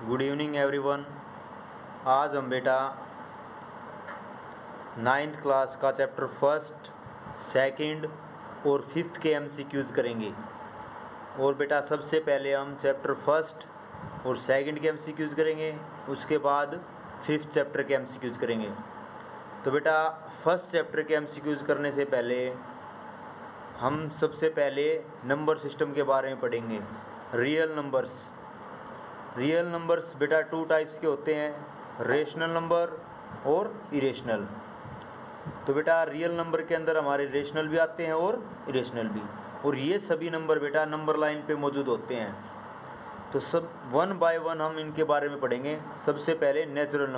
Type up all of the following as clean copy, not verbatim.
Good evening everyone. आज हम बेटा 9th क्लास का चैप्टर फर्स्ट, सेकंड और फिफ्थ के एमसीक्यूज़ करेंगे। और बेटा सबसे पहले हम चैप्टर फर्स्ट और सेकंड के एमसीक्यूज़ करेंगे, उसके बाद फिफ्थ चैप्टर के एमसीक्यूज़ करेंगे। तो बेटा फर्स्ट चैप्टर के एमसीक्यूज़ करने से पहले हम सबसे पहले नंबर सिस्टम के बारे में पढ़ेंगे। रियल नंबर्स बेटा टू टाइप्स के होते हैं, रेशनल नंबर और इरेशनल। तो बेटा रियल नंबर के अंदर हमारे रेशनल भी आते हैं और इरेशनल भी, और ये सभी नंबर बेटा नंबर लाइन पे मौजूद होते हैं। तो सब वन बाय वन हम इनके बारे में पढ़ेंगे। सबसे पहले नेचुरल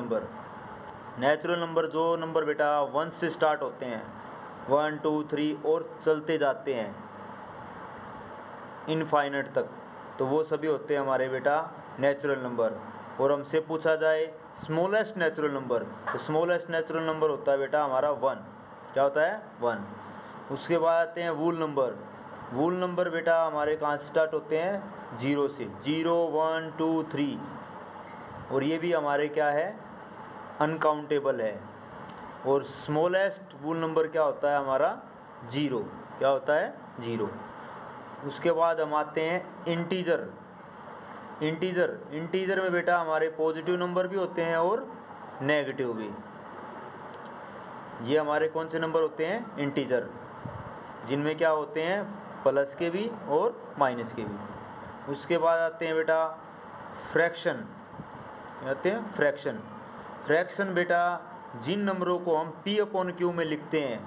नंबर जो नंबर बेटा 1 से स्टार्ट होते हैं, 1 2 3 और चलते जाते हैं इनफाइनाइट तक, तो वो सभी होते हैं हमारे बेटा नेचुरल नंबर। और हमसे पूछा जाए स्मॉलेस्ट नेचुरल नंबर, तो स्मॉलेस्ट नेचुरल नंबर होता है बेटा हमारा 1। क्या होता है? 1। उसके बाद आते हैं वूल नंबर बेटा हमारे कहाँ से स्टार्ट होते हैं? 0 से, 0 1 2 3, और ये भी हमारे क्या है? अनकाउंटेबल है। और स्मॉलेस्ट वूल नंबर क्या होता है हमारा? 0। क्या होता है? 0। उसके बाद हम आते हैं इंटीजर में बेटा हमारे पॉजिटिव नंबर भी होते हैं और नेगेटिव भी। ये हमारे कौन से नंबर होते हैं? इंटीजर, जिनमें क्या होते हैं? प्लस के भी और माइनस के भी। उसके बाद आते हैं बेटा फ्रैक्शन बेटा जिन नंबरों को हम P/Q में लिखते हैं,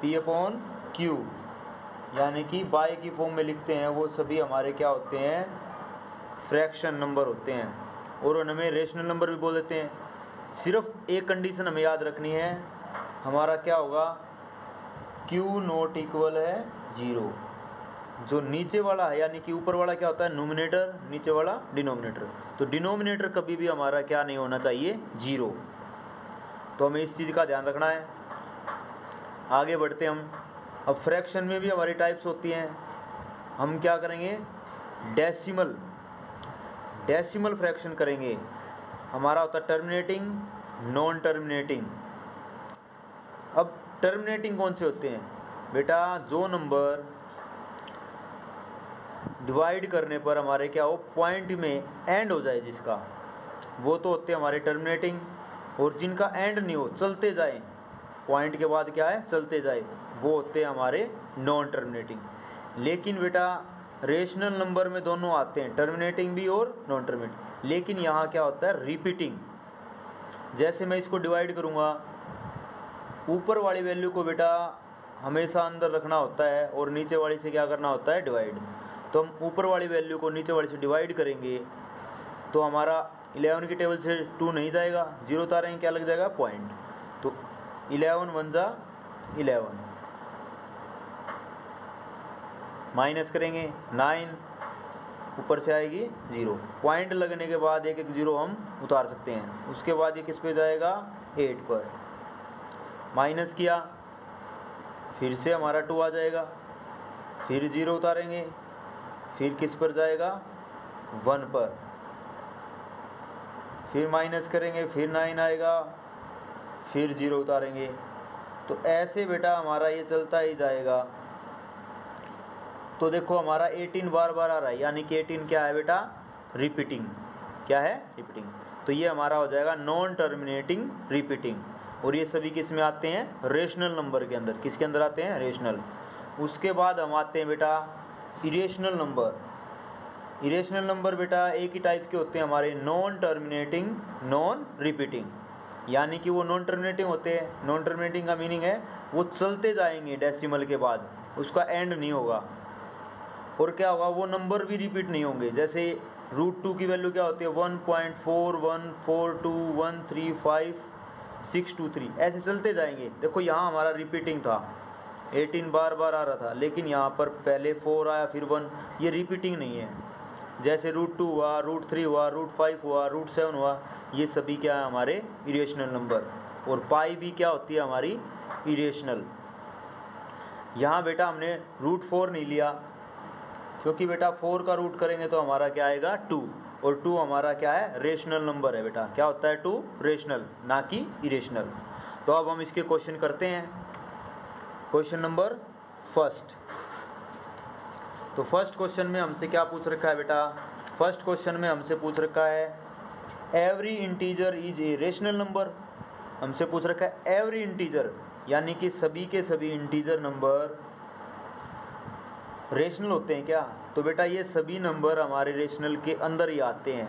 P/Q यानी कि बाय की फॉर्म में लिखते हैं, वो सभी हमारे क्या होते हैं? फ्रैक्शन नंबर होते हैं। और उनमें रेशनल नंबर भी बोल देते हैं। सिर्फ एक कंडीशन हमें याद रखनी है, हमारा क्या होगा? Q नॉट इक्वल है 0। जो नीचे वाला है यानी कि ऊपर वाला क्या होता है? नोमिनेटर, नीचे वाला डिनोमिनेटर। तो डिनोमिनेटर कभी भी हमारा क्या नहीं होना चाहिए? 0। तो हमें इस चीज़ का ध्यान रखना है। आगे बढ़ते हम। अब फ्रैक्शन में भी हमारी टाइप्स होती हैं। हम क्या करेंगे? डेसिमल फ्रैक्शन करेंगे। हमारा होता है टर्मिनेटिंग, नॉन टर्मिनेटिंग। अब टर्मिनेटिंग कौन से होते हैं बेटा? जो नंबर डिवाइड करने पर हमारे क्या हो? पॉइंट में एंड हो जाए जिसका, वो तो होते हैं हमारे टर्मिनेटिंग। और जिनका एंड नहीं हो, चलते जाए, पॉइंट के बाद क्या है? चलते जाए, वो होते हैं हमारे नॉन टर्मिनेटिंग। लेकिन बेटा रेशनल नंबर में दोनों आते हैं, टर्मिनेटिंग भी और नॉन टर्मिनेटिंग। लेकिन यहाँ क्या होता है? रिपीटिंग। जैसे मैं इसको डिवाइड करूँगा, ऊपर वाली वैल्यू को बेटा हमेशा अंदर रखना होता है और नीचे वाली से क्या करना होता है? डिवाइड। तो हम ऊपर वाली वैल्यू को नीचे वाली से डिवाइड करेंगे तो हमारा 11 की टेबल से 2 नहीं जाएगा, 0 उतारेंगे, क्या लग जाएगा? पॉइंट। तो 11 1 जा 11, माइनस करेंगे 9, ऊपर से आएगी 0। पॉइंट लगने के बाद एक 0 हम उतार सकते हैं। उसके बाद ये किस पे जाएगा? 8 पर। माइनस किया, फिर से हमारा 2 आ जाएगा, फिर 0 उतारेंगे, फिर किस पर जाएगा? 1 पर। फिर माइनस करेंगे, फिर 9 आएगा, फिर 0 उतारेंगे। तो ऐसे बेटा हमारा ये चलता ही जाएगा। तो देखो हमारा 18 बार बार आ रहा है, यानी कि 18 क्या है बेटा? रिपीटिंग। क्या है? रिपीटिंग। तो ये हमारा हो जाएगा नॉन टर्मिनेटिंग रिपीटिंग। और ये सभी किस में आते हैं? रेशनल नंबर के अंदर। किसके अंदर आते हैं? रेशनल। उसके बाद हम आते हैं बेटा इरेशनल नंबर बेटा एक ही टाइप के होते हैं हमारे, नॉन टर्मिनेटिंग, नॉन रिपीटिंग। यानी कि वो नॉन टर्मिनेटिंग होते हैं। नॉन टर्मिनेटिंग का मीनिंग है वो चलते जाएंगे डेसिमल के बाद, उसका एंड नहीं होगा। और क्या होगा? वो नंबर भी रिपीट नहीं होंगे। जैसे √2 की वैल्यू क्या होती है? 1.4142135623, ऐसे चलते जाएंगे। देखो यहाँ हमारा रिपीटिंग था, 18 बार बार आ रहा था, लेकिन यहाँ पर पहले 4 आया फिर 1, ये रिपीटिंग नहीं है। जैसे √2 हुआ, √3 हुआ, √5 हुआ, √7 हुआ, ये सभी क्या है? हमारे इरेशनल नंबर। और पाई भी क्या होती है? हमारी इरेशनल। यहाँ बेटा हमने √4 नहीं लिया, क्योंकि बेटा 4 का रूट करेंगे तो हमारा क्या आएगा? 2, और 2 हमारा क्या है, रेशनल नंबर है बेटा। क्या होता है 2? रेशनल, ना कि इरेशनल। तो अब हम इसके क्वेश्चन करते हैं। Question number first. तो फर्स्ट क्वेश्चन में हमसे क्या पूछ रखा है बेटा? फर्स्ट क्वेश्चन में हमसे पूछ रखा है every integer is a rational number. हमसे पूछ रखा है एवरी इंटीजर, यानी कि सभी के सभी इंटीजर नंबर रेशनल होते हैं क्या? तो बेटा ये सभी नंबर हमारे रेशनल के अंदर ही आते हैं,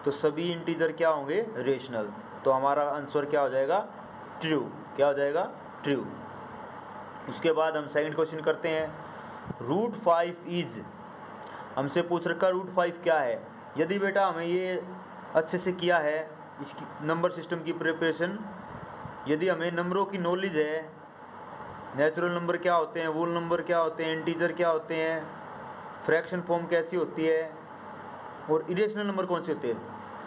तो सभी इंटीजर क्या होंगे? रेशनल। तो हमारा आंसर क्या हो जाएगा? ट्रू। क्या हो जाएगा? ट्रू। उसके बाद हम सेकंड क्वेश्चन करते हैं। रूट 5 इज, हमसे पूछ रखा रूट 5 क्या है। यदि बेटा हमें ये अच्छे से किया है इसकी नंबर सिस्टम की प्रिपरेशन, यदि हमें नंबरों की नॉलेज है, नेचुरल नंबर क्या होते हैं, वोल नंबर क्या होते हैं, इंटीजर क्या होते हैं, फ्रैक्शन फॉर्म कैसी होती है और इरेशनल नंबर कौन से होते हैं,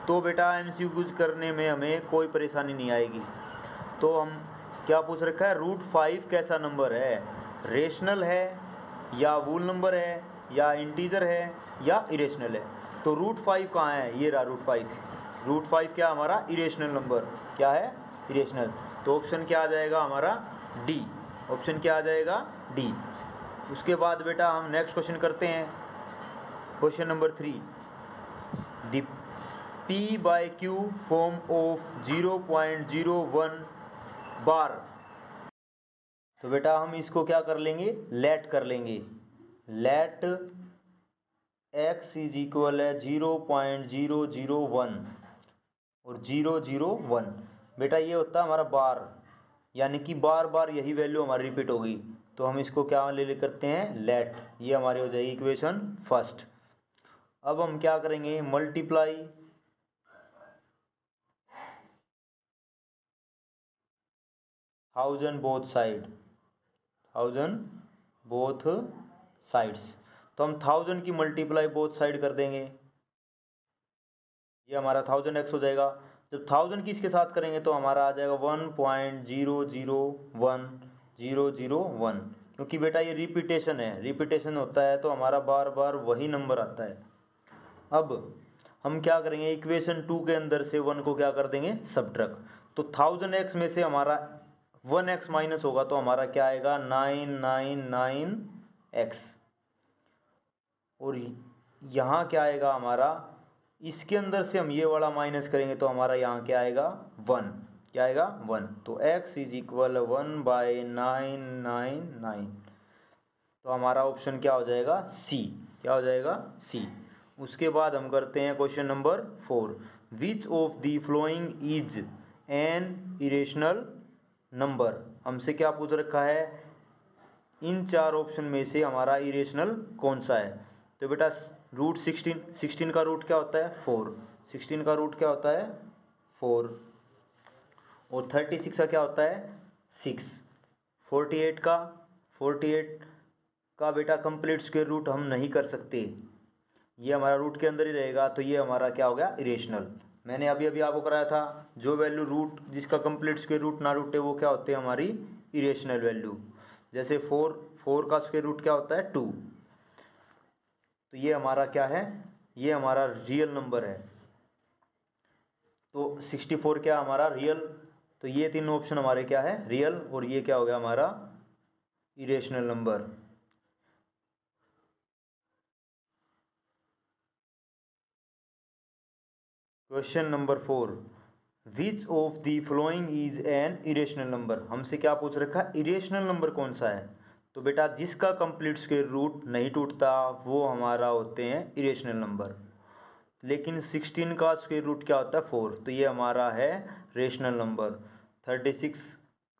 तो बेटा एमसीक्यूज करने में हमें कोई परेशानी नहीं आएगी। तो हम क्या पूछ रखा है? रूट 5 कैसा नंबर है? रेशनल है या वोल नंबर है या इंटीजर है या इरेशनल है? तो रूट 5 कहाँ है? ये रहा रूट 5। रूट 5 क्या हमारा? Irrational number. क्या है? इरेशनल। तो ऑप्शन क्या आ जाएगा हमारा? डी। ऑप्शन क्या आ जाएगा? डी। उसके बाद बेटा हम नेक्स्ट क्वेश्चन करते हैं। Question number 3। The P/Q form of 0.01 बार। तो बेटा हम इसको क्या कर लेंगे? लेट कर लेंगे। लेट x इज इक्वल है 0.001 और 001। बेटा ये होता है हमारा बार, यानी कि बार बार यही वैल्यू हमारी रिपीट होगी। तो हम इसको क्या ले करते हैं? लेट। ये हमारी हो जाएगी इक्वेशन फर्स्ट। अब हम क्या करेंगे? Multiply 1000 both side, 1000 both sides. तो हम 1000 की मल्टीप्लाई बोथ साइड कर देंगे, ये हमारा 1000x हो जाएगा। जब 1000 की इसके साथ करेंगे तो हमारा आ जाएगा 1.001001, क्योंकि बेटा ये रिपीटेशन है, रिपीटेशन होता है तो हमारा बार बार वही नंबर आता है। अब हम क्या करेंगे? इक्वेशन 2 के अंदर से 1 को क्या कर देंगे? सब्ट्रैक्ट। तो 1000x में से हमारा 1x माइनस होगा तो हमारा क्या आएगा? 999x। और यहाँ क्या आएगा हमारा? इसके अंदर से हम ये वाला माइनस करेंगे तो हमारा यहाँ क्या आएगा? 1। क्या आएगा? 1। तो x इज इक्वल 1/999। तो हमारा ऑप्शन क्या हो जाएगा? सी। क्या हो जाएगा? सी। उसके बाद हम करते हैं question number 4। Which of the following is an irrational number. हमसे क्या पूछ रखा है? इन 4 ऑप्शन में से हमारा इरेशनल कौन सा है? तो बेटा रूट 16 का रूट क्या होता है? 4। 16 का रूट क्या होता है? 4। और 36 का क्या होता है? 6। 48 का बेटा कंप्लीट स्क्वायर रूट हम नहीं कर सकते, ये हमारा रूट के अंदर ही रहेगा, तो ये हमारा क्या हो गया? इरेशनल। मैंने अभी अभी आपको कराया था, जो वैल्यू रूट जिसका कंप्लीट स्क्वायर रूट ना रूटे वो क्या होते हैं? हमारी इरेशनल वैल्यू। जैसे 4 का स्क्वायर रूट क्या होता है? 2। तो ये हमारा क्या है? ये हमारा रियल नंबर है। तो 64 क्या हमारा? रियल। तो ये तीनों ऑप्शन हमारे क्या है? रियल। और ये क्या हो गया हमारा? Irrational number. Question number 4। Which of the following is an irrational number. हमसे क्या पूछ रखा है? इरेशनल नंबर कौन सा है? तो बेटा जिसका कंप्लीट स्क्वायर रूट नहीं टूटता वो हमारा होते हैं इरेशनल नंबर। लेकिन 16 का स्क्वायर रूट क्या होता है? 4। तो ये हमारा है रेशनल नंबर। 36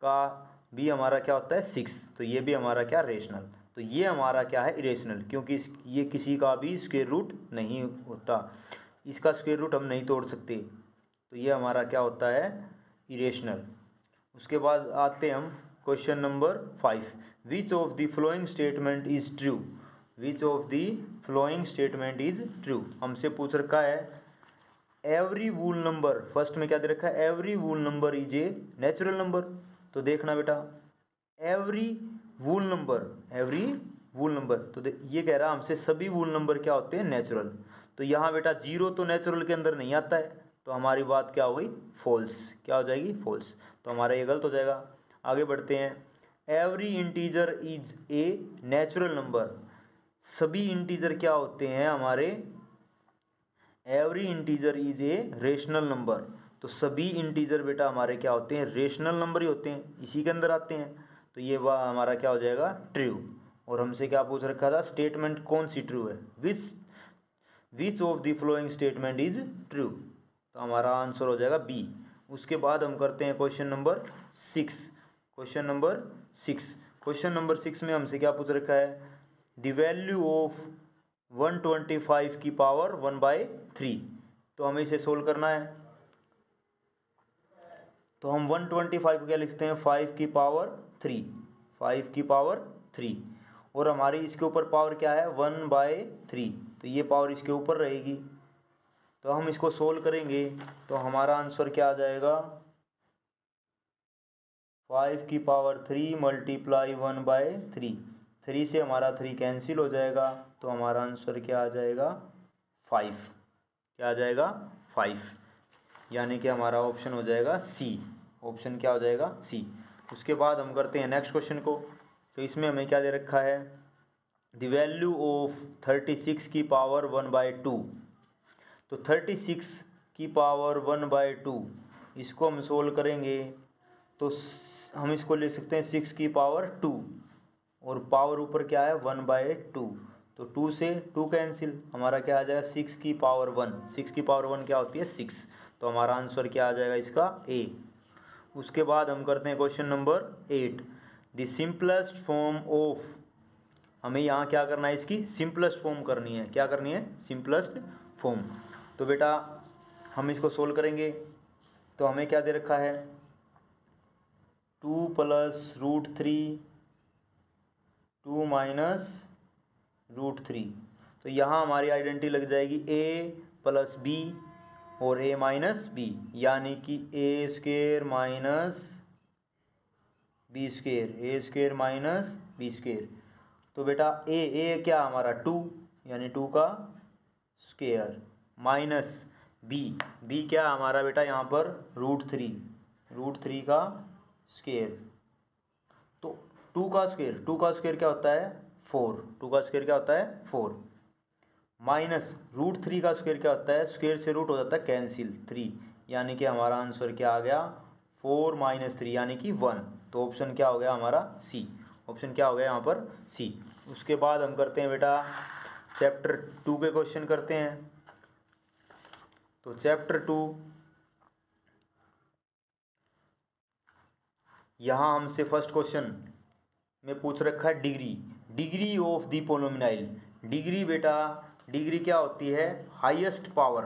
का भी हमारा क्या होता है? 6। तो ये भी हमारा क्या? रेशनल। तो ये हमारा क्या है? इरेशनल, क्योंकि ये किसी का भी स्क्वायर रूट नहीं होता, इसका स्क्वायर रूट हम नहीं तोड़ सकते। तो ये हमारा क्या होता है? इरेशनल। उसके बाद आते हैं हम question number 5। Which of the following statement is true. Which of the following statement is true. हमसे पूछ रखा है एवरी वूल नंबर। फर्स्ट में क्या दे रखा है? Every wool number is a natural number. तो देखना बेटा, एवरी वूल नंबर, एवरी वूल नंबर, तो ये कह रहा है हमसे सभी वूल नंबर क्या होते हैं? नेचुरल। तो यहाँ बेटा 0 तो नेचुरल के अंदर नहीं आता है, तो हमारी बात क्या हो गई, फॉल्स। क्या हो जाएगी, फॉल्स। तो हमारा ये गलत हो जाएगा। आगे बढ़ते हैं। Every integer is a natural number. सभी इंटीजर क्या होते हैं हमारे, every integer is a rational number. तो सभी इंटीजर बेटा हमारे क्या होते हैं, रेशनल नंबर ही होते हैं, इसी के अंदर आते हैं। तो ये हमारा क्या हो जाएगा, ट्रू। और हमसे क्या पूछ रखा था, स्टेटमेंट कौन सी ट्रू है, विच of the following statement is true. तो हमारा आंसर हो जाएगा बी। उसके बाद हम करते हैं क्वेश्चन नंबर 6। क्वेश्चन नंबर 6 में हमसे क्या पूछ रखा है, द वैल्यू ऑफ 125 की पावर 1/3। तो हमें इसे सोल्व करना है। तो हम 125 को क्या लिखते हैं, 5 की पावर 3, 5 की पावर 3। और हमारी इसके ऊपर पावर क्या है, 1/3, तो ये पावर इसके ऊपर रहेगी। तो हम इसको सोल्व करेंगे तो हमारा आंसर क्या आ जाएगा, 5 की पावर 3 मल्टीप्लाई 1/3। 3 से हमारा 3 कैंसिल हो जाएगा, तो हमारा आंसर क्या आ जाएगा, 5। क्या आ जाएगा, 5। यानी कि हमारा ऑप्शन हो जाएगा सी। ऑप्शन क्या हो जाएगा, सी। उसके बाद हम करते हैं नेक्स्ट क्वेश्चन को। तो इसमें हमें क्या दे रखा है, द वैल्यू ऑफ 36 की पावर 1/2। तो 36 की पावर 1/2 इसको हम सोल्व करेंगे तो हम इसको ले सकते हैं 6 की पावर 2, और पावर ऊपर क्या है, 1/2। तो 2 से 2 कैंसिल, हमारा क्या आ जाएगा, 6 की पावर 1। 6 की पावर 1 क्या होती है, 6। तो हमारा आंसर क्या आ जाएगा इसका, ए। उसके बाद हम करते हैं question number 8। The simplest form of, हमें यहाँ क्या करना है, इसकी सिंपलेस्ट फॉर्म करनी है। क्या करनी है, सिंपलेस्ट फॉर्म। तो बेटा हम इसको सोल्व करेंगे तो हमें क्या दे रखा है, 2 + √3 2 - √3। तो यहाँ हमारी आइडेंटिटी लग जाएगी a + b और a - b, यानी कि a² - b², तो बेटा a क्या हमारा 2, यानी 2 का स्क्वायर, माइनस b क्या हमारा बेटा यहाँ पर √3 का स्क्वायर। तो 2 का स्क्वायर क्या होता है, 4। 2 का स्क्वायर क्या होता है, 4। माइनस √3 का स्क्वायर क्या होता है, स्क्वायर से रूट हो जाता है कैंसिल, 3। यानी कि हमारा आंसर क्या आ गया, 4 - 3 यानी कि 1। तो ऑप्शन क्या हो गया हमारा, सी। ऑप्शन क्या हो गया यहाँ पर, सी। उसके बाद हम करते हैं बेटा चैप्टर 2 के क्वेश्चन करते हैं। तो चैप्टर 2, यहाँ हमसे फर्स्ट क्वेश्चन में पूछ रखा है डिग्री ऑफ द पोलोमिनाइल। डिग्री बेटा, डिग्री क्या होती है, हाईएस्ट पावर।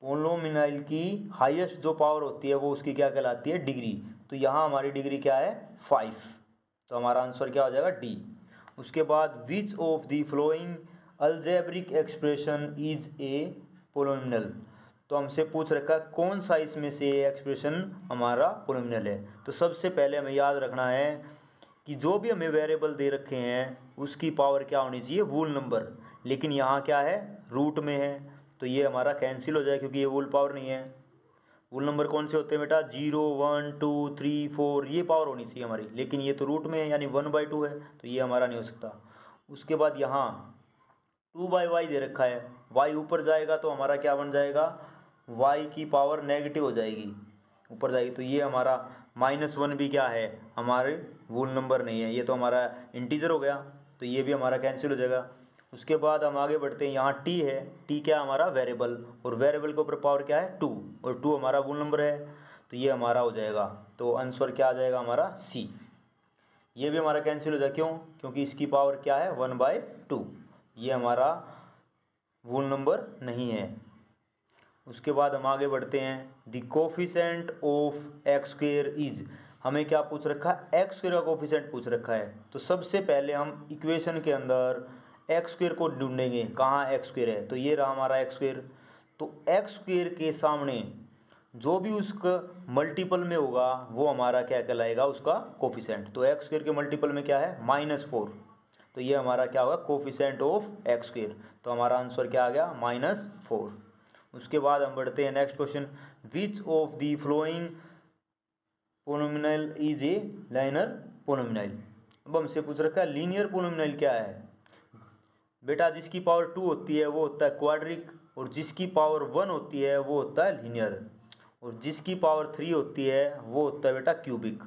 पोलोमिनाइल की हाईएस्ट जो पावर होती है वो उसकी क्या कहलाती है, डिग्री। तो यहाँ हमारी डिग्री क्या है, 5। तो हमारा आंसर क्या हो जाएगा, डी। उसके बाद which of the following algebraic expression is a polynomial. तो हमसे पूछ रखा है कौन सा इसमें से एक्सप्रेशन हमारा पोलोमिनल है। तो सबसे पहले हमें याद रखना है कि जो भी हमें वेरिएबल दे रखे हैं उसकी पावर क्या होनी चाहिए, वूल नंबर। लेकिन यहाँ क्या है, रूट में है, तो ये हमारा कैंसिल हो जाए क्योंकि ये वूल पावर नहीं है। वूल नंबर कौन से होते हैं बेटा, 0 1 2 3 4, ये पावर होनी चाहिए हमारी, लेकिन ये तो रूट में है यानी 1/2 है, तो ये हमारा नहीं हो सकता। उसके बाद यहाँ 2/y दे रखा है, y ऊपर जाएगा तो हमारा क्या बन जाएगा, y की पावर नेगेटिव हो जाएगी, ऊपर जाएगी। तो ये हमारा -1 भी क्या है, हमारे वूल नंबर नहीं है, ये तो हमारा इंटीजर हो गया, तो ये भी हमारा कैंसिल हो जाएगा। उसके बाद हम आगे बढ़ते हैं, यहाँ t है, t क्या हमारा वेरिएबल, और वेरिएबल के ऊपर पावर क्या है, 2, और 2 हमारा वूल नंबर है, तो ये हमारा हो जाएगा। तो आंसर क्या आ जाएगा हमारा, सी। ये भी हमारा कैंसिल हो जाएगा, क्यों, क्योंकि इसकी पावर क्या है, 1/2, ये हमारा वूल नंबर नहीं है। उसके बाद हम आगे बढ़ते हैं, the coefficient of x² is, हमें क्या पूछ रखा है, x² का कोफिशेंट पूछ रखा है। तो सबसे पहले हम इक्वेशन के अंदर x² को ढूंढेंगे, कहाँ x² है, तो ये रहा हमारा x²। तो x² के सामने जो भी उसका मल्टीपल में होगा वो हमारा क्या कहलाएगा, उसका कोफिशेंट। तो x² के मल्टीपल में क्या है, -4, तो ये हमारा क्या होगा, कोफिशिएंट ऑफ एक्स स्क्वायर। तो हमारा आंसर क्या आ गया, -4। उसके बाद हम बढ़ते हैं next question, which of the flowing polynomial is a liner polynomial. अब हमसे पूछ रखा है लीनियर पोलिनोमियल क्या है। बेटा जिसकी पावर 2 होती है वो होता है क्वाड्रिक, और जिसकी पावर 1 होती है वो होता है लीनियर, और जिसकी पावर 3 होती है वो होता है बेटा क्यूबिक।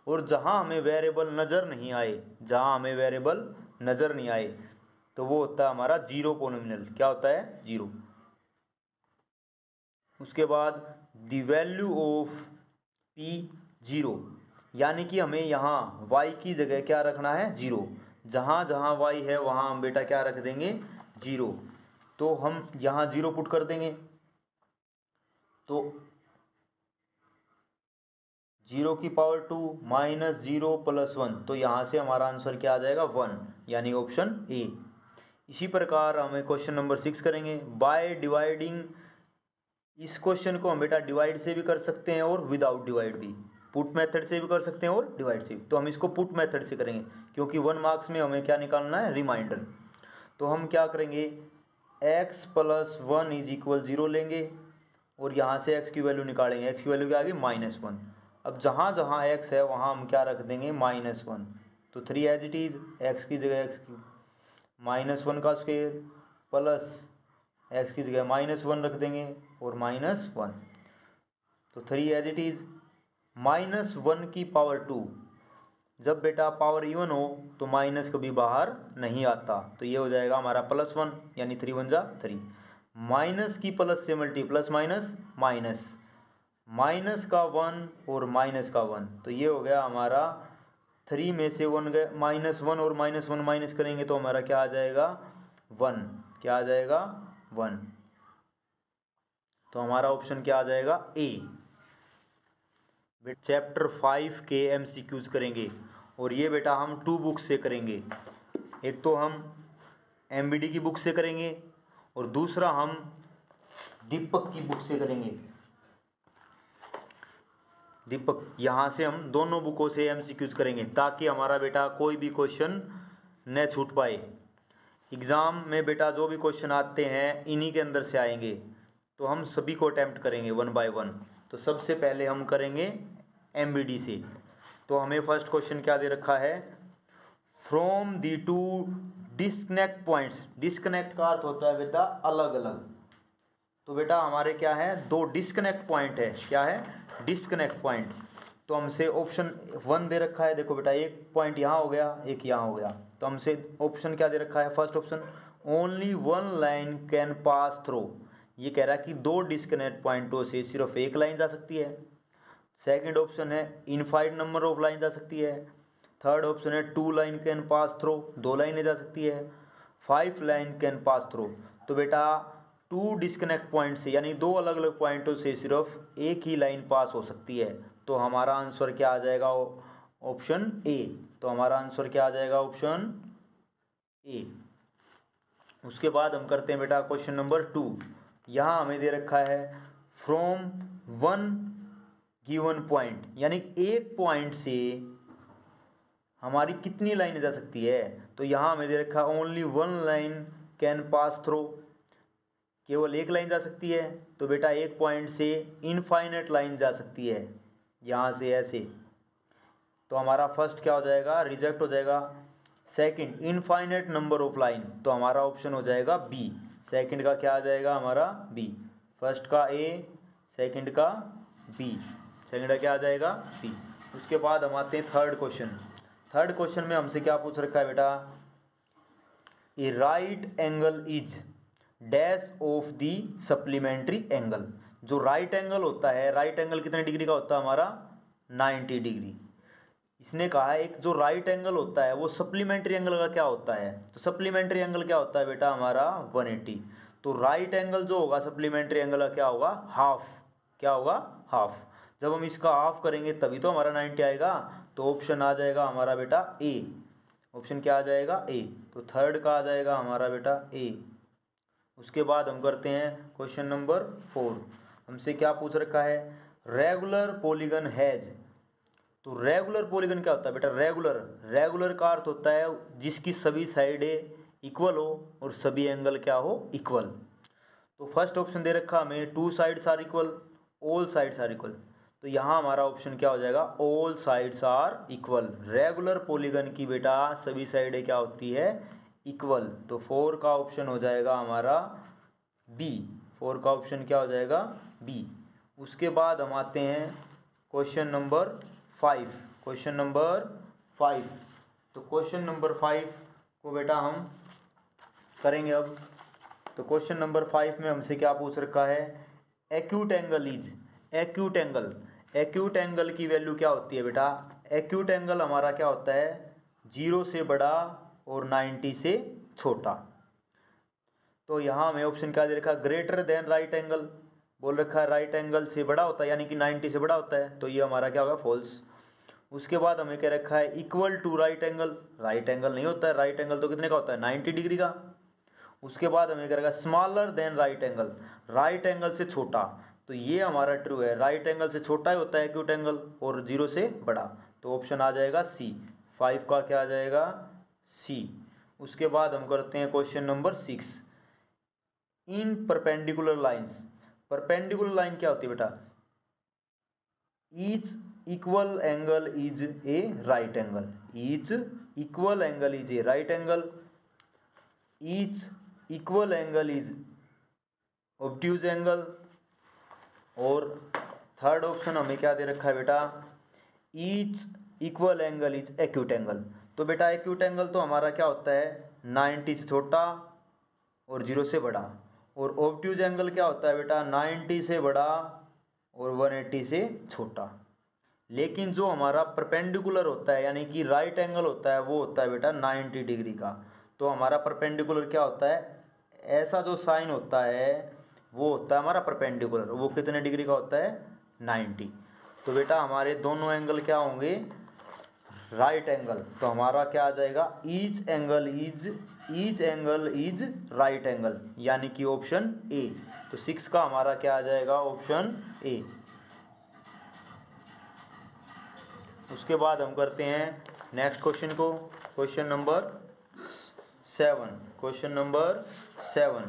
और जहाँ हमें वेरिएबल नज़र नहीं आए, जहाँ हमें वेरिएबल नज़र नहीं आए तो वो होता है हमारा जीरो पोलिनोमियल। क्या होता है, जीरो। उसके बाद the value of P zero, यानी कि हमें यहाँ y की जगह क्या रखना है, जीरो। जहाँ जहाँ y है वहाँ हम बेटा क्या रख देंगे, जीरो। तो हम यहाँ जीरो पुट कर देंगे, तो 0 की पावर 2 माइनस 0 प्लस 1, तो यहाँ से हमारा आंसर क्या आ जाएगा, 1, यानी ऑप्शन ए। इसी प्रकार हमें क्वेश्चन नंबर 6 करेंगे, बाय डिवाइडिंग। इस क्वेश्चन को हम बेटा डिवाइड से भी कर सकते हैं और विदाउट डिवाइड भी, पुट मेथड से भी कर सकते हैं और डिवाइड से भी। तो हम इसको पुट मेथड से करेंगे, क्योंकि 1 मार्क्स में हमें क्या निकालना है, रिमाइंडर। तो हम क्या करेंगे, x + 1 = 0 लेंगे, और यहाँ से x की वैल्यू निकालेंगे। x की वैल्यू क्या आ गई, -1। अब जहाँ जहाँ x है वहाँ हम क्या रख देंगे, -1। तो 3 एज इट इज़, x की जगह x³ -1 का स्क्वायर प्लस x की जगह -1 रख देंगे और -1। तो 3 एज इट इज़, -1 की पावर 2। जब बेटा पावर इवन हो तो माइनस कभी बाहर नहीं आता, तो ये हो जाएगा हमारा +1, यानी 3 × 1 = 3। माइनस की प्लस से multi, plus minus minus, minus का 1 और माइनस का 1, तो ये हो गया हमारा 3 में से 1 गए, -1 और -1 माइनस करेंगे तो हमारा क्या आ जाएगा, 1। क्या आ जाएगा, 1। तो हमारा ऑप्शन क्या आ जाएगा, ए। चैप्टर 5 के MCQs करेंगे, और ये बेटा हम 2 बुक से करेंगे। एक तो हम MBD की बुक से करेंगे और दूसरा हम दीपक की बुक से करेंगे। दीपक, यहाँ से हम दोनों बुकों से MCQs करेंगे, ताकि हमारा बेटा कोई भी क्वेश्चन न छूट पाए। एग्ज़ाम में बेटा जो भी क्वेश्चन आते हैं इन्हीं के अंदर से आएंगे, तो हम सभी को अटैम्प्ट करेंगे 1 बाय 1। तो सबसे पहले हम करेंगे MBD से। तो हमें फर्स्ट क्वेश्चन क्या दे रखा है, from the 2 disconnect points. Disconnect का अर्थ होता है बेटा अलग अलग। तो बेटा हमारे क्या है, 2 डिस्कनेक्ट पॉइंट है। क्या है, डिस्कनेक्ट पॉइंट। तो हमसे ऑप्शन 1 दे रखा है, देखो बेटा एक पॉइंट यहाँ हो गया, एक यहाँ हो गया। तो हमसे ऑप्शन क्या दे रखा है, first option, only 1 line can pass through. ये कह रहा है कि 2 डिस्कनेक्ट पॉइंटों से सिर्फ एक लाइन जा सकती है। सेकंड ऑप्शन है इनफाइनाइट नंबर ऑफ लाइन जा सकती है। थर्ड ऑप्शन है 2 लाइन कैन पास थ्रू, 2 लाइनें जा सकती है। 5 लाइन कैन पास थ्रू। तो बेटा 2 डिस्कनेक्ट पॉइंट से, यानी 2 अलग अलग पॉइंटों से सिर्फ एक ही लाइन पास हो सकती है। तो हमारा आंसर क्या आ जाएगा, ऑप्शन ए। तो हमारा आंसर क्या आ जाएगा, ऑप्शन ए। उसके बाद हम करते हैं बेटा क्वेश्चन नंबर 2। यहाँ हमें दे रखा है फ्रॉम 1 गिवन पॉइंट, यानी एक पॉइंट से हमारी कितनी लाइनें जा सकती है। तो यहाँ हमें दे रखा है only 1 line can pass through, केवल एक लाइन जा सकती है। तो बेटा एक पॉइंट से इनफाइनाइट लाइन जा सकती है, यहाँ से ऐसे। तो हमारा फर्स्ट क्या हो जाएगा, रिजेक्ट हो जाएगा। Second, infinite number of line, तो हमारा ऑप्शन हो जाएगा बी। सेकंड का क्या आ जाएगा हमारा, बी। फर्स्ट का ए, सेकंड का बी। सेकंड का क्या आ जाएगा, बी। उसके बाद हम आते हैं थर्ड क्वेश्चन। थर्ड क्वेश्चन में हमसे क्या पूछ रखा है बेटा, a right angle is dash of the supplementary angle. जो राइट एंगल होता है, राइट एंगल कितने डिग्री का होता है हमारा, 90 डिग्री। इसने कहा है एक जो राइट एंगल होता है वो सप्लीमेंट्री एंगल का क्या होता है। तो सप्लीमेंट्री एंगल क्या होता है बेटा हमारा, 180। तो राइट एंगल जो होगा सप्लीमेंट्री एंगल का क्या होगा, हाफ। क्या होगा, हाफ। जब हम इसका हाफ करेंगे तभी तो हमारा 90 आएगा। तो ऑप्शन आ जाएगा हमारा बेटा ए। ऑप्शन क्या आ जाएगा, ए। तो थर्ड का आ जाएगा हमारा बेटा ए। उसके बाद हम करते हैं क्वेश्चन नंबर 4। हमसे क्या पूछ रखा है, रेगुलर पॉलीगन हैज। तो रेगुलर पॉलीगन क्या होता है बेटा? रेगुलर का अर्थ होता है जिसकी सभी साइडें इक्वल हो और सभी एंगल क्या हो? इक्वल। तो फर्स्ट ऑप्शन दे रखा हमें 2 sides are equal, all sides are equal. तो यहाँ हमारा ऑप्शन क्या हो जाएगा? All sides are equal. Regular polygon की बेटा सभी साइडें क्या होती है? इक्वल। तो 4 का ऑप्शन हो जाएगा हमारा बी। 4 का ऑप्शन क्या हो जाएगा? बी। उसके बाद हम आते हैं क्वेश्चन नंबर 5। Question number 5। तो क्वेश्चन नंबर 5 को बेटा हम करेंगे अब। तो क्वेश्चन नंबर 5 में हमसे क्या पूछ रखा है? Acute angle is, acute angle की वैल्यू क्या होती है बेटा? एक्यूट एंगल हमारा क्या होता है? 0 से बड़ा और 90 से छोटा। तो यहाँ हमें ऑप्शन क्या दे रखा है? ग्रेटर देन राइट एंगल बोल रखा है, राइट एंगल से बड़ा होता है यानी कि 90 से बड़ा होता है, तो ये हमारा क्या होगा? फॉल्स। उसके बाद हमें क्या रखा है? Equal to right angle, right angle नहीं होता है, राइट एंगल तो कितने का होता है? 90 डिग्री का। उसके बाद हमें क्या रखा? Smaller than right angle, right angle से छोटा, तो ये हमारा ट्रू है, राइट एंगल से छोटा ही होता है एक्यूट एंगल और 0 से बड़ा। तो ऑप्शन आ जाएगा सी। 5 का क्या आ जाएगा? सी। उसके बाद हम करते हैं क्वेश्चन नंबर 6। इन परपेंडिकुलर लाइंस, परपेंडिकुलर लाइन क्या होती है बेटा? Each equal angle is a right angle, each equal angle is a right angle, each equal angle is obtuse angle, और थर्ड ऑप्शन हमें क्या दे रखा है बेटा? Each equal angle is acute angle. तो बेटा एक्यूट एंगल तो हमारा क्या होता है? 90 से छोटा और 0 से बड़ा, और ऑब्ट्यूज एंगल क्या होता है बेटा? 90 से बड़ा और 180 से छोटा। लेकिन जो हमारा परपेंडिकुलर होता है यानी कि राइट एंगल होता है वो होता है बेटा 90 डिग्री का। तो हमारा परपेंडिकुलर क्या होता है? ऐसा जो साइन होता है वो होता है हमारा परपेंडिकुलर, वो कितने डिग्री का होता है? 90। तो बेटा हमारे दोनों एंगल क्या होंगे? Right angle. तो हमारा क्या आ जाएगा? Each angle is right angle, यानी कि ऑप्शन ए। तो 6 का हमारा क्या आ जाएगा? Option A. उसके बाद हम करते हैं नेक्स्ट क्वेश्चन को, question number 7। Question number 7।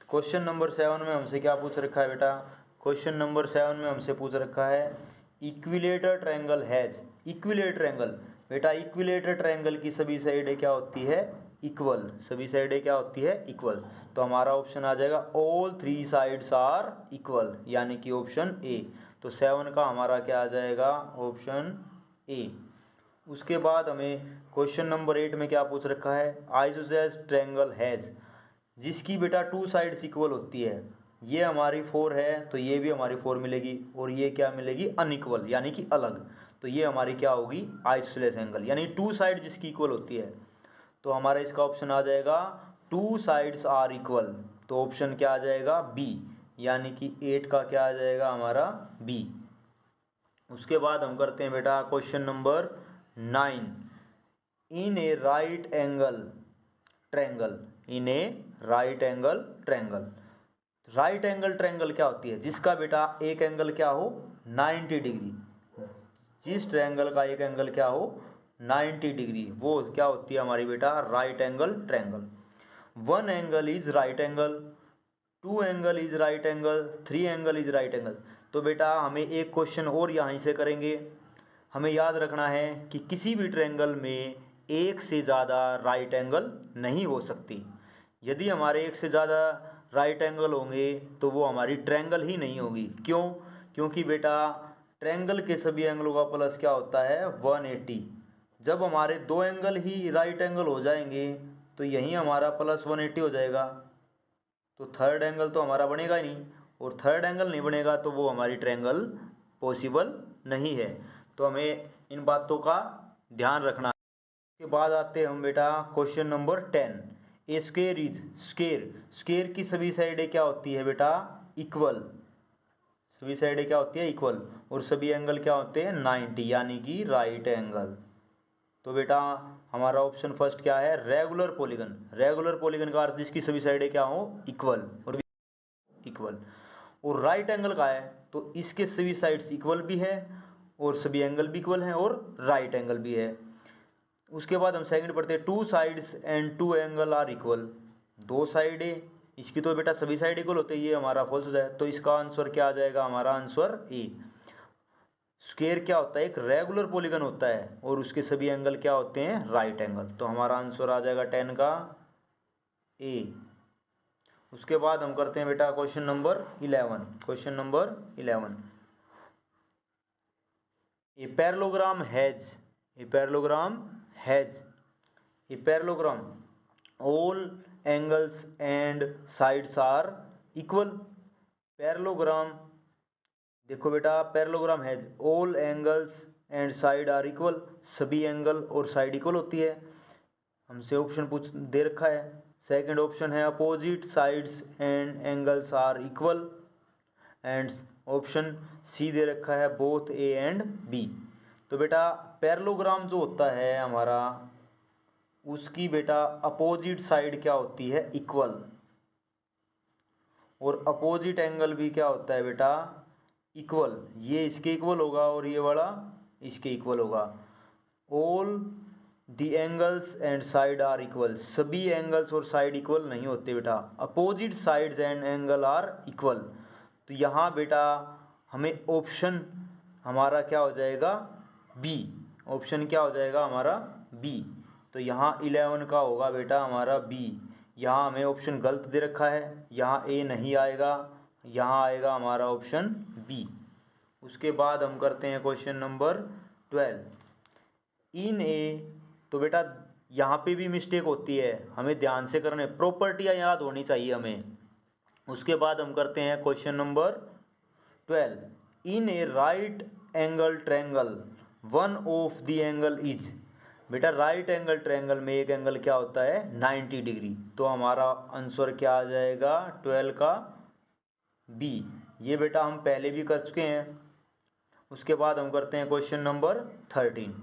Question number 7 में हमसे क्या पूछ रखा है बेटा? क्वेश्चन नंबर 7 में हमसे पूछ रखा है equilateral triangle has, equilateral angle. बेटा इक्विलेटर ट्रायंगल की सभी साइडें क्या होती है? इक्वल। सभी साइडें क्या होती है? इक्वल। तो हमारा ऑप्शन आ जाएगा ऑल 3 साइड्स आर इक्वल, यानी कि ऑप्शन ए। तो 7 का हमारा क्या आ जाएगा? Option A. उसके बाद हमें क्वेश्चन नंबर 8 में क्या पूछ रखा है? आइसोसेलेस ट्रायंगल हैज, जिसकी बेटा 2 साइड्स इक्वल होती है। ये हमारी 4 है तो ये भी हमारी 4 मिलेगी, और ये क्या मिलेगी? अनइक्वल, यानी कि अलग। तो ये हमारी क्या होगी? आइसोसेलेस एंगल, यानी 2 साइड जिसकी इक्वल होती है। तो हमारा इसका ऑप्शन आ जाएगा 2 साइड्स आर इक्वल। तो ऑप्शन क्या आ जाएगा? बी, यानी कि 8 का क्या आ जाएगा हमारा? बी। उसके बाद हम करते हैं बेटा question number 9। In a right angle triangle, in a right angle triangle. Right angle triangle क्या होती है? जिसका बेटा एक एंगल क्या हो? 90 डिग्री। जिस ट्रायंगल का एक एंगल क्या हो? 90 डिग्री, वो क्या होती है हमारी बेटा? Right angle triangle. 1 angle is right angle, 2 angle is right angle, 3 angle is right angle. तो बेटा हमें एक क्वेश्चन और यहाँ से करेंगे। हमें याद रखना है कि किसी भी ट्रायंगल में एक से ज़्यादा राइट एंगल नहीं हो सकती। यदि हमारे एक से ज़्यादा राइट एंगल होंगे तो वो हमारी ट्रायंगल ही नहीं होगी। क्यों? क्योंकि बेटा ट्रायंगल के सभी एंगलों का प्लस क्या होता है? 180। जब हमारे 2 एंगल ही राइट एंगल हो जाएंगे तो यहीं हमारा प्लस 180 हो जाएगा। तो थर्ड एंगल तो हमारा बनेगा ही नहीं, और थर्ड एंगल नहीं बनेगा तो वो हमारी ट्रायंगल पॉसिबल नहीं है। तो हमें इन बातों का ध्यान रखना है। उसके बाद आते हैं हम बेटा question number 10। A square is, square की सभी साइडें क्या होती है बेटा? इक्वल। सभी साइडें क्या होती है? इक्वल, और सभी एंगल क्या होते हैं? 90, यानी कि राइट एंगल। तो बेटा हमारा ऑप्शन फर्स्ट क्या है? Regular polygon. रेगुलर पॉलीगन का अर्थ जिसकी सभी साइडें क्या हो? इक्वल, और इक्वल। और राइट एंगल का है तो इसके सभी साइड्स इक्वल भी है और सभी एंगल भी इक्वल हैं और राइट एंगल भी है। उसके बाद हम सेकंड पढ़ते हैं, 2 sides and 2 angle are equal. 2 side है, इसकी तो बेटा सभी साइड इक्वल होते हैं, ये हमारा फॉल्स हो जाए, तो इसका आंसर क्या आ जाएगा, हमारा आंसर ए। स्क्वायर क्या होता है, एक रेगुलर पॉलीगन होता है और उसके सभी एंगल क्या होते हैं, राइट एंगल, तो हमारा आंसर आ जाएगा 10 का ए। उसके बाद हम करते हैं बेटा question number 11। Question number 11, a parallelogram has, a parallelogram has, a parallelogram all angles and sides are equal। Parallelogram देखो बेटा, पैरेललोग्राम है all angles and side are equal, सभी एंगल और साइड इक्वल होती है। हमसे ऑप्शन पूछ दे रखा है, सेकंड ऑप्शन है opposite sides and angles are equal, and option C दे रखा है बोथ ए एंड बी। तो बेटा पैरेललोग्राम जो होता है हमारा, उसकी बेटा अपोजिट साइड क्या होती है, इक्वल, और अपोजिट एंगल भी क्या होता है बेटा, इक्वल। ये इसके इक्वल होगा और ये वाला इसके इक्वल होगा। All the angles and side are equal, सभी एंगल्स और साइड इक्वल नहीं होते बेटा, opposite sides and angle are equal. तो यहाँ बेटा हमें ऑप्शन हमारा क्या हो जाएगा, बी। ऑप्शन क्या हो जाएगा हमारा, बी। तो यहाँ 11 का होगा बेटा हमारा बी। यहाँ हमें ऑप्शन गलत दे रखा है, यहाँ ए नहीं आएगा, यहाँ आएगा हमारा ऑप्शन बी। उसके बाद हम करते हैं क्वेश्चन नंबर 12। इन ए, तो बेटा यहाँ पे भी मिस्टेक होती है, हमें ध्यान से करने, प्रॉपर्टियाँ याद होनी चाहिए हमें। उसके बाद हम करते हैं question number 12। In a right angle triangle one of the angle is, बेटा राइट एंगल ट्रायंगल में एक एंगल क्या होता है, 90 डिग्री। तो हमारा आंसर क्या आ जाएगा, 12 का बी। ये बेटा हम पहले भी कर चुके हैं। उसके बाद हम करते हैं question number 13।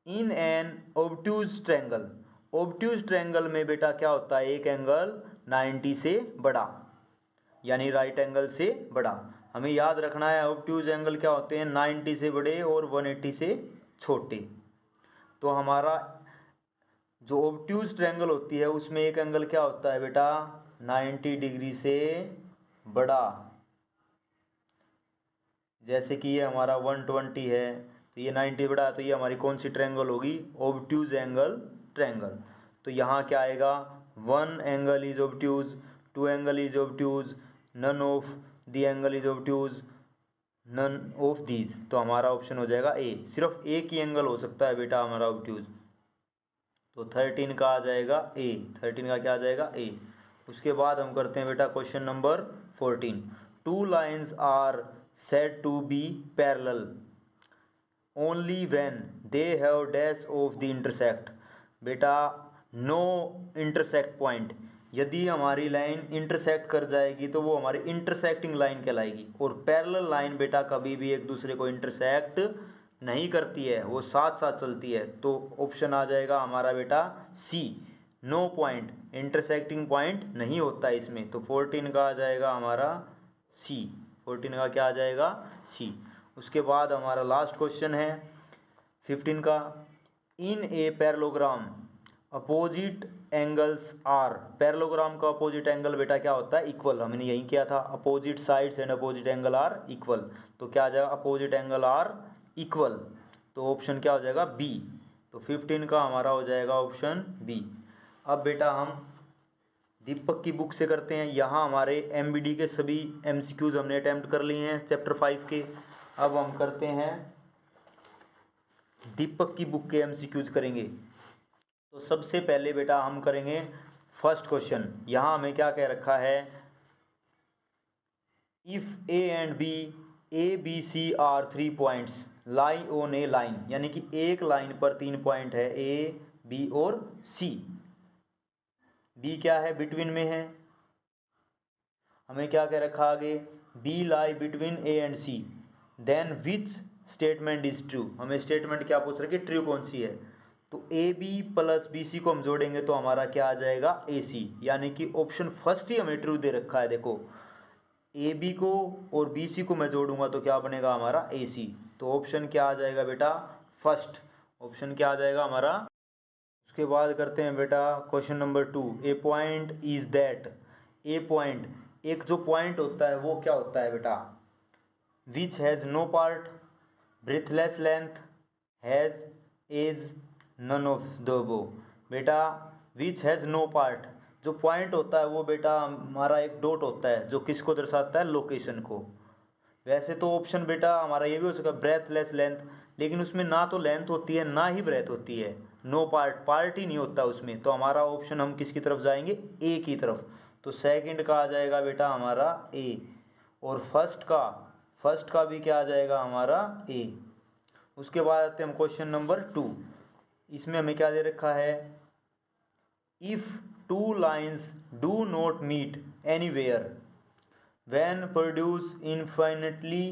In an obtuse triangle, obtuse triangle में बेटा क्या होता है, एक एंगल 90 से बड़ा, यानी राइट एंगल से बड़ा। हमें याद रखना है ऑब्ट्यूज एंगल क्या होते हैं, 90 से बड़े और 180 से छोटे। तो हमारा जो ऑब्ट्यूज ट्रायंगल होती है उसमें एक एंगल क्या होता है बेटा, 90 डिग्री से बड़ा। जैसे कि ये हमारा 120 है, तो ये 90 बड़ा है, तो ये हमारी कौन सी ट्रायंगल होगी, ऑब्ट्यूज एंगल ट्रायंगल। तो यहाँ क्या आएगा, 1 angle is obtuse, 2 angle is obtuse, none of the angle is obtuse, none of these. तो हमारा ऑप्शन हो जाएगा ए, सिर्फ एक ही एंगल हो सकता है बेटा हमारा ऑब्ट्यूज। तो 13 का आ जाएगा ए, 13 का क्या आ जाएगा, ए। उसके बाद हम करते हैं बेटा question number 14। 2 lines are said to be parallel only when they have dash of the intersect। बेटा नो इंटरसेक्ट पॉइंट, यदि हमारी लाइन इंटरसेक्ट कर जाएगी तो वो हमारी इंटरसेक्टिंग लाइन कहलाएगी। और पैरेलल लाइन बेटा कभी भी एक दूसरे को इंटरसेक्ट नहीं करती है, वो साथ साथ चलती है। तो ऑप्शन आ जाएगा हमारा बेटा सी, नो पॉइंट, इंटरसेक्टिंग पॉइंट नहीं होता है इसमें। तो 14 का आ जाएगा हमारा सी, 14 का क्या आ जाएगा, सी। उसके बाद हमारा लास्ट क्वेश्चन है 15 का। In a parallelogram opposite angles are, parallelogram का अपोजिट एंगल बेटा क्या होता है, इक्वल। हमने यही किया था, opposite sides and opposite angle are equal. तो क्या आ जाएगा, अपोजिट एंगल आर इक्वल। तो ऑप्शन क्या हो जाएगा, बी। तो 15 का हमारा हो जाएगा ऑप्शन बी। अब बेटा हम दीपक की बुक से करते हैं। यहाँ हमारे एमबीडी के सभी एमसीक्यूज हमने अटेम्प्ट कर लिए हैं चैप्टर 5 के। अब हम करते हैं दीपक की बुक के एमसीक्यूज करेंगे। तो सबसे पहले बेटा हम करेंगे फर्स्ट क्वेश्चन। यहाँ हमें क्या कह रखा है, if A and B, A B C are 3 points lie on a line, यानी कि एक लाइन पर 3 पॉइंट है, ए बी और सी। बी क्या है, बिटवीन में है। हमें क्या कह रखा आगे, B lie between A and C, then which statement is true. हमें स्टेटमेंट क्या पूछ रखी है, ट्रू कौन सी है। तो A B plus B C को हम जोड़ेंगे तो हमारा क्या आ जाएगा, ए सी। यानी कि ऑप्शन फर्स्ट ही हमें ट्रू दे रखा है। देखो ए बी को और बी सी को मैं जोड़ूंगा तो क्या बनेगा हमारा ए सी। तो ऑप्शन क्या आ जाएगा बेटा, फर्स्ट ऑप्शन क्या आ जाएगा हमारा। उसके बाद करते हैं बेटा question number 2, A point is that. A point, एक जो पॉइंट होता है वो क्या होता है बेटा, which has no part, breadthless length, has, edge, none of the above. बेटा विच हैज़ नो पार्ट, जो पॉइंट होता है वो बेटा हमारा एक डॉट होता है जो किसको दर्शाता है, लोकेशन को। वैसे तो ऑप्शन बेटा हमारा ये भी हो सकता है ब्रेथलेस लेंथ, लेकिन उसमें ना तो लेंथ होती है ना ही ब्रेथ होती है, नो पार्ट, पार्ट ही नहीं होता उसमें। तो हमारा ऑप्शन हम किसकी तरफ जाएंगे, ए की तरफ। तो सेकंड का आ जाएगा बेटा हमारा ए, और फर्स्ट का भी क्या आ जाएगा हमारा ए। उसके बाद आते हैं हम क्वेश्चन नंबर 2, इसमें हमें क्या दे रखा है, if two lines do not meet anywhere when produced infinitely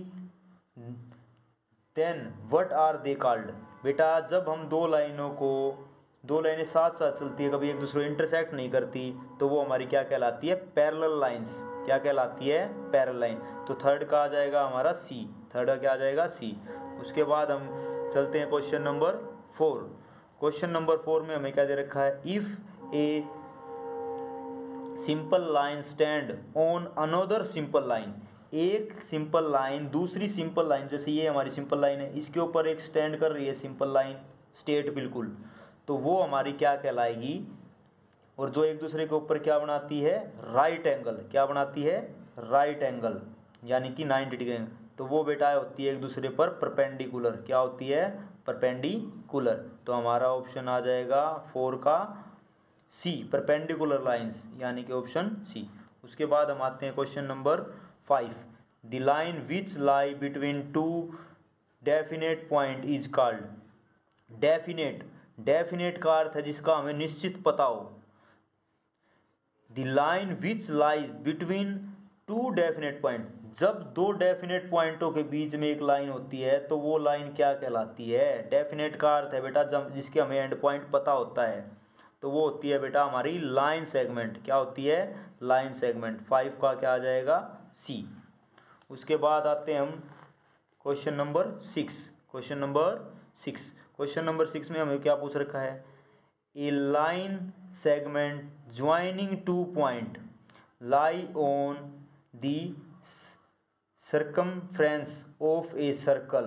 then what are they called. बेटा जब हम दो लाइनें साथ साथ चलती है, कभी एक दूसरे इंटरसेक्ट नहीं करती, तो वो हमारी क्या कहलाती है, पैरेलल लाइंस। क्या कहलाती है, पैरेलल लाइन। तो थर्ड का आ जाएगा हमारा सी, थर्ड का क्या आ जाएगा, सी। उसके बाद हम चलते हैं क्वेश्चन नंबर 4। क्वेश्चन नंबर 4 में हमें क्या दे रखा है, if a simple line stand on another simple line. एक सिंपल लाइन दूसरी सिंपल लाइन, जैसे ये हमारी सिंपल लाइन है, इसके ऊपर एक स्टैंड कर रही है सिंपल लाइन, स्ट्रेट बिल्कुल, तो वो हमारी क्या कहलाएगी। और जो एक दूसरे के ऊपर क्या बनाती है, राइट एंगल। क्या बनाती है, राइट एंगल, यानी कि 90 डिग्री। तो वो बेटा होती है एक दूसरे पर परपेंडिकुलर। क्या होती है, परपेंडिकुलर। तो हमारा ऑप्शन आ जाएगा 4 का सी, परपेंडिकुलर लाइंस, यानी कि ऑप्शन सी। उसके बाद हम आते हैं question number 5, the line which lie between two definite point is called. Definite, definite का अर्थ है जिसका हमें निश्चित पता हो। The line which lies between two definite point, जब दो डेफिनेट पॉइंटों के बीच में एक लाइन होती है तो वो लाइन क्या कहलाती है। डेफिनेट का अर्थ है बेटा जब जिसके हमें एंड पॉइंट पता होता है, तो वो होती है बेटा हमारी लाइन सेगमेंट। क्या होती है, लाइन सेगमेंट। 5 का क्या आ जाएगा, सी। उसके बाद आते हैं हम question number 6। Question number 6, question number 6 में हमें क्या पूछ रखा है, a line segment joining two point lie on the circumference of a circle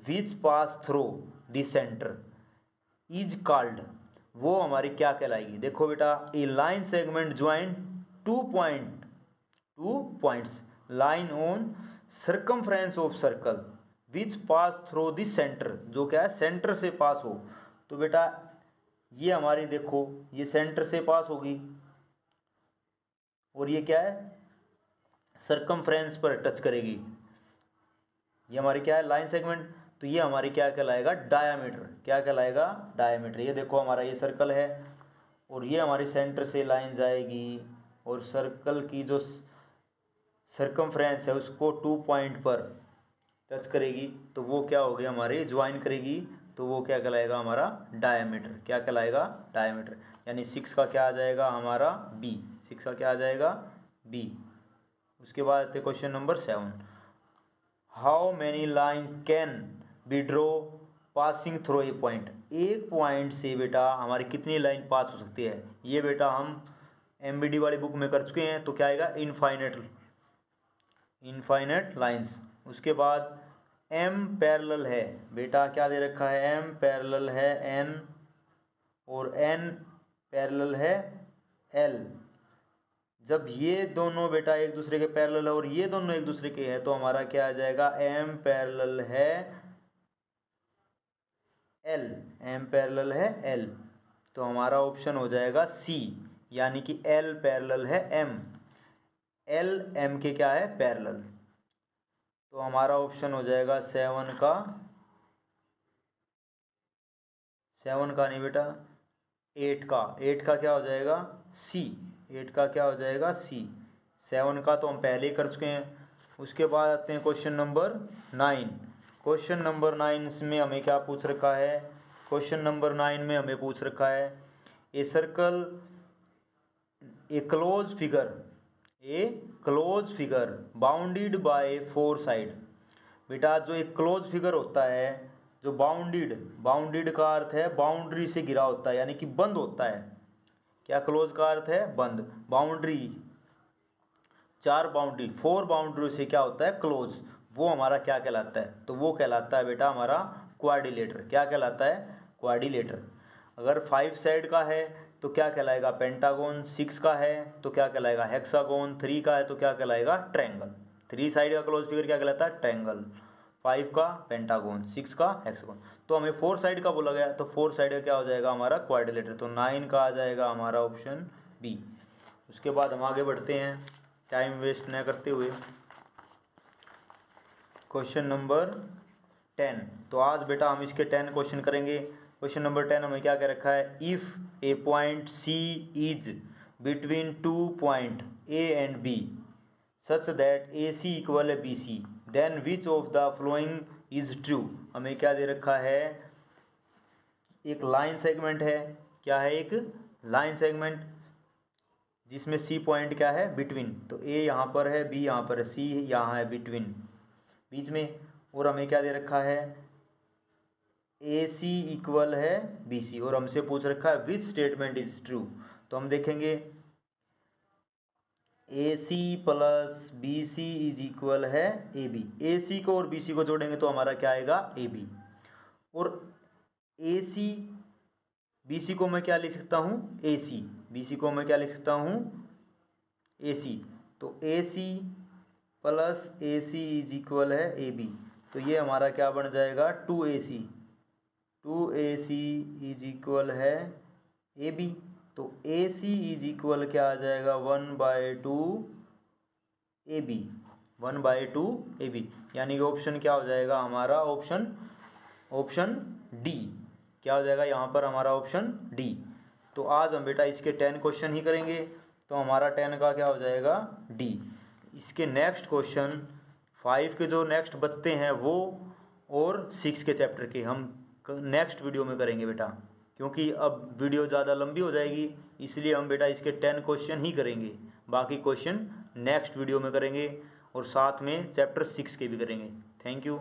which pass through the center is called। वो हमारी क्या कहलाएगी। देखो बेटा, a line segment join two points line on circumference of circle which pass through the centre, जो क्या है centre से पास हो। तो बेटा ये हमारी देखो, ये सेंटर से पास होगी, और ये क्या है, सर्कमफ्रेंस पर टच करेगी। ये हमारी क्या है, लाइन सेगमेंट। तो ये हमारी क्या कहलाएगा, डायामीटर। क्या कहलाएगा, डायामीटर। ये देखो हमारा ये सर्कल है, और ये हमारी सेंटर से लाइन जाएगी, और सर्कल की जो सर्कमफ्रेंस है उसको 2 पॉइंट पर टच करेगी, तो वो क्या होगी हमारी, ज्वाइन करेगी, तो वो क्या कहलाएगा हमारा, डायामीटर। क्या कहलाएगा, डायामीटर। यानी 6 का क्या आ जाएगा हमारा, बी। 6 का क्या आ जाएगा, बी। उसके बाद आते question number 7, how many line can be draw passing through a point. एक पॉइंट से बेटा हमारी कितनी लाइन पास हो सकती है। ये बेटा हम MBD वाली बुक में कर चुके हैं, तो क्या आएगा, इनफाइनेट लाइंस। उसके बाद M पैरेलल है, बेटा क्या दे रखा है, M पैरेलल है N, और N पैरेलल है L। जब ये दोनों बेटा एक दूसरे के पैरेलल है और ये दोनों एक दूसरे के हैं, तो हमारा क्या आ जाएगा, M पैरेलल है L, M पैरेलल है L। तो हमारा ऑप्शन हो जाएगा C, यानी कि L पैरेलल है M, L M के क्या है, पैरेलल। तो हमारा ऑप्शन हो जाएगा 7 का, 7 का नहीं बेटा, 8 का। 8 का क्या हो जाएगा, C। 8 का क्या हो जाएगा, C। 7 का तो हम पहले ही कर चुके हैं। उसके बाद आते हैं क्वेश्चन नंबर 9। क्वेश्चन नंबर 9 में हमें क्या पूछ रखा है, क्वेश्चन नंबर 9 में हमें पूछ रखा है, a circle, A close figure, A close figure bounded by four side. बेटा जो एक क्लोज फिगर होता है, जो बाउंडेड का अर्थ है बाउंड्री से घिरा होता है, यानी कि बंद होता है। क्या क्लोज का अर्थ है? बंद। बाउंड्री, चार बाउंड्री, फोर बाउंड्री से क्या होता है? क्लोज। वो हमारा क्या कहलाता है? तो वो कहलाता है बेटा हमारा क्वाड्रिलेटर। क्या कहलाता है? क्वाड्रिलेटर। अगर 5 साइड का है तो क्या कहलाएगा? पेंटागोन। 6 का है तो क्या कहलाएगा? हेक्सागोन। 3 का है तो क्या कहलाएगा? ट्रायंगल। 3 साइड का क्लोज फिगर क्या कहलाता है? ट्रायंगल। 5 का पेंटागोन, 6 का हेक्सागोन। तो हमें 4 साइड का बोला गया, तो 4 साइड का क्या हो जाएगा? हमारा क्वाड्रिलेटर। तो 9 का आ जाएगा हमारा ऑप्शन बी। उसके बाद हम आगे बढ़ते हैं टाइम वेस्ट न करते हुए। Question number 10। तो आज बेटा हम इसके 10 क्वेश्चन करेंगे। क्वेश्चन नंबर 10 हमें क्या कह रखा है? If a point C is between 2 point A and B such that A C equal है B C, then which of the following is true. हमें क्या दे रखा है? एक लाइन सेगमेंट है। क्या है? एक लाइन सेगमेंट जिसमें सी पॉइंट क्या है? बिटवीन। तो ए यहाँ पर है, बी यहाँ पर है, सी यहाँ है बिटवीन, बीच में। और हमें क्या दे रखा है? ए सी इक्वल है बी सी, और हमसे पूछ रखा है विच स्टेटमेंट इज ट्रू। तो हम देखेंगे A C plus B C is equal है ए बी। ए सी को और बी सी को जोड़ेंगे तो हमारा क्या आएगा? A B. और ए सी बी सी को मैं क्या लिख सकता हूँ? A C. बी सी को मैं क्या लिख सकता हूँ? A C. तो A C plus A C is equal है ए बी। तो ये हमारा क्या बन जाएगा? 2AC। 2AC इज इक्वल है ए बी। तो ए सी इज इक्वल क्या आ जाएगा? 1/2 ए बी। 1/2 ए बी, यानी कि ऑप्शन क्या हो जाएगा हमारा? Option D. क्या हो जाएगा यहाँ पर हमारा? Option D. तो आज हम बेटा इसके 10 क्वेश्चन ही करेंगे, तो हमारा 10 का क्या हो जाएगा? डी। इसके नेक्स्ट क्वेश्चन 5 के जो नेक्स्ट बचते हैं वो और 6 के चैप्टर के हम नेक्स्ट वीडियो में करेंगे बेटा, क्योंकि अब वीडियो ज़्यादा लंबी हो जाएगी, इसलिए हम बेटा इसके 10 क्वेश्चन ही करेंगे। बाकी क्वेश्चन नेक्स्ट वीडियो में करेंगे और साथ में चैप्टर 6 के भी करेंगे। Thank you.